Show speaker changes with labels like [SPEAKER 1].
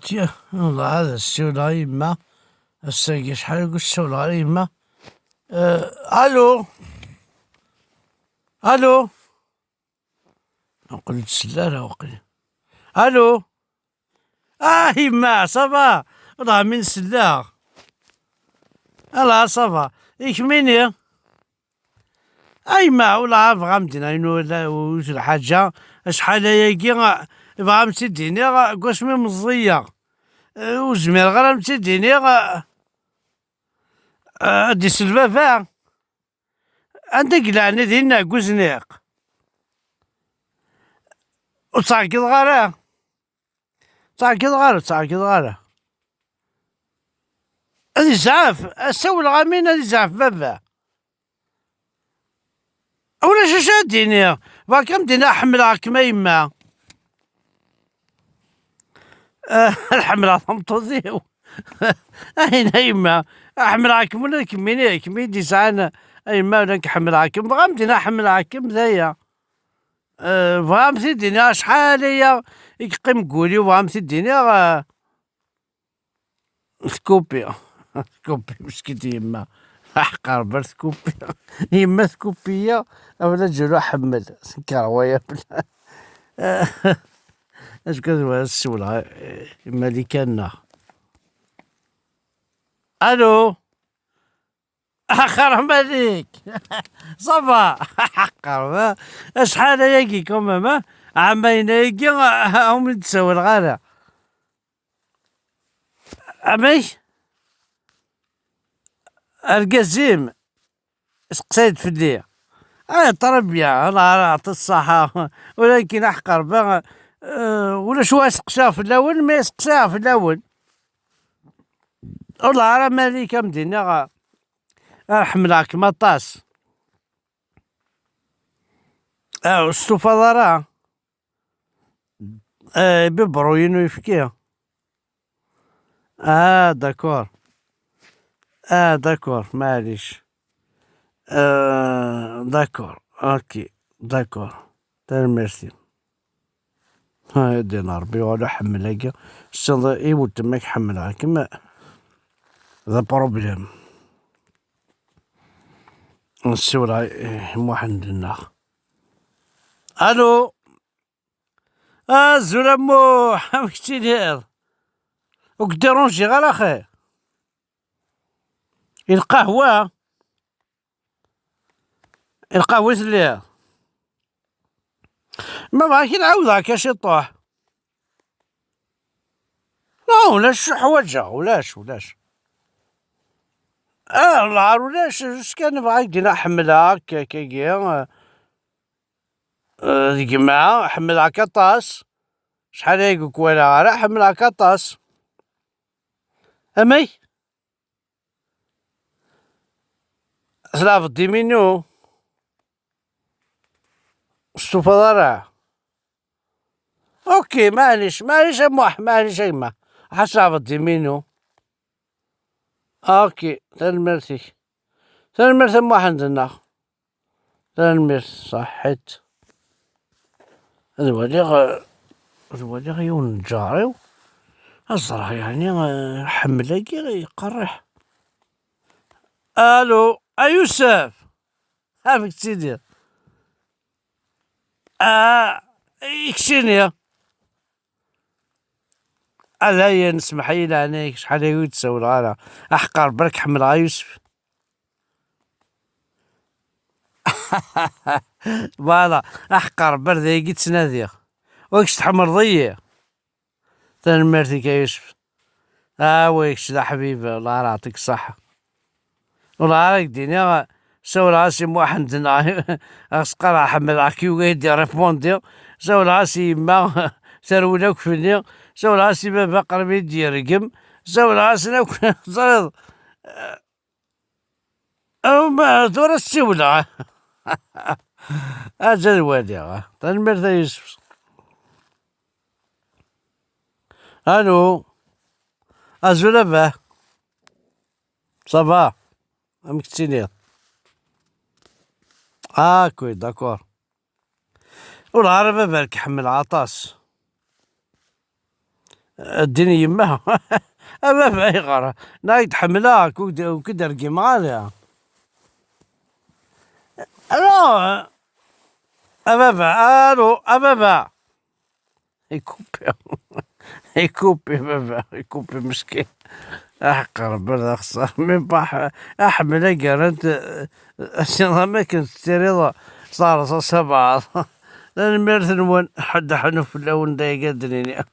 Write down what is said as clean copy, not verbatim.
[SPEAKER 1] تيا والله هذا السؤال يما الساقي شحال يقول السؤال يما. الو الو نقول السلالة وقيل. الو يما صافا راه من سلا. لا صافا يكميني ما ولا عارف غامدين عينو ولا وش الحاجة شحال ياكي فهمتي ديني قسمي مزية وزمير غير تديني دي سلفافا عندك لعني دينا كوزنيق وتعقد غارة تعقد غارة هذي زعاف اسوي الغامين هذي زعاف بابا ولا شو شاديني فاكم دينا حملها كما يما الحملة ثمطوزيو اين يما احملها كم ولا كميني كمين دي ساعة ايما ولا نحملها كم بغام دينا حملها كم ذايا فهمتي الدنيا شحال هي يقيم قولي وفهمتي الدنيا سكوبي سكوبي مسكينة يما حقر بر سكوبي يما سكوبية ولا جلو حمل كروية اش كدوا السولة يما اللي كان الو حرام عليك صافا حقر شحال ياكي كومام عامين ياكي هم نتساوي الغالة عمي القزيم سقسيت في الليل تربية الله يعطي الصحة ولكن أحقر بقى ولا شو سقساها في الأول ما يسقساها في الأول والله راه مالي كمدينة حملاك مطاس السوفة راه ببروين ويفكيها داكور داكور معليش داكور اوكي داكور ميرسي ها دينا ربي ولا حمل هكا السنة يموت تماك حملها كما ذا بروبليم السورة واحد الناخ الو زولامو حمكتي دير وكديرونجي غير اخي القهوة الليل ما بغاك نعاودها كاش يطوح لا ولاش حواجه ولاش العار ولاش اش كان بغاك دينا حملها كيكيا ديك معا حملها كطاس شحال يقولك ولا راه حملها كطاس امي سلاف ديمينو السوفة راه اوكي معليش اموح معليش يما حساب ديمينو اوكي تنمرتي اموح عندنا تنمرت صحيت الوالي غيون جاريو الصراحة يعني حملة يقرح الو يوسف هاك تيدير يكشيني هيا نسمح لي عليك شحال هي تساوي الغالة احقر برك حملها يوسف فوالا احقر برد هيك تنادي وكش تحمر ضيع تنمرتك يا يوسف ويكش ذا حبيبي الله يعطيك الصحة والله عليك ديني سوي راسي واحد اسقر حمل عكيو يدي ريبوندي سوي راسي ما سرولاك فيني سوي راسي بابا قرب يدي يرقم سوي راسي ناك زريض او ما دور السولة اجل الوادي تنمرت يا يوسف الو ازولافا صافا مكتيني كوي داكور والعربة بالك حمل عطاس اديني يمها. اما في غرا نايت حملاك وكدر قمالها. الو ابابا الو ابابا يكوبي. يكوبي بابا يكوبي مسكين. احقر برا خسر من باح احمل اقر انت. اصلا ما كنت تريضا صار 7. لان مرثن وين حد حنف لون دا يقدرني.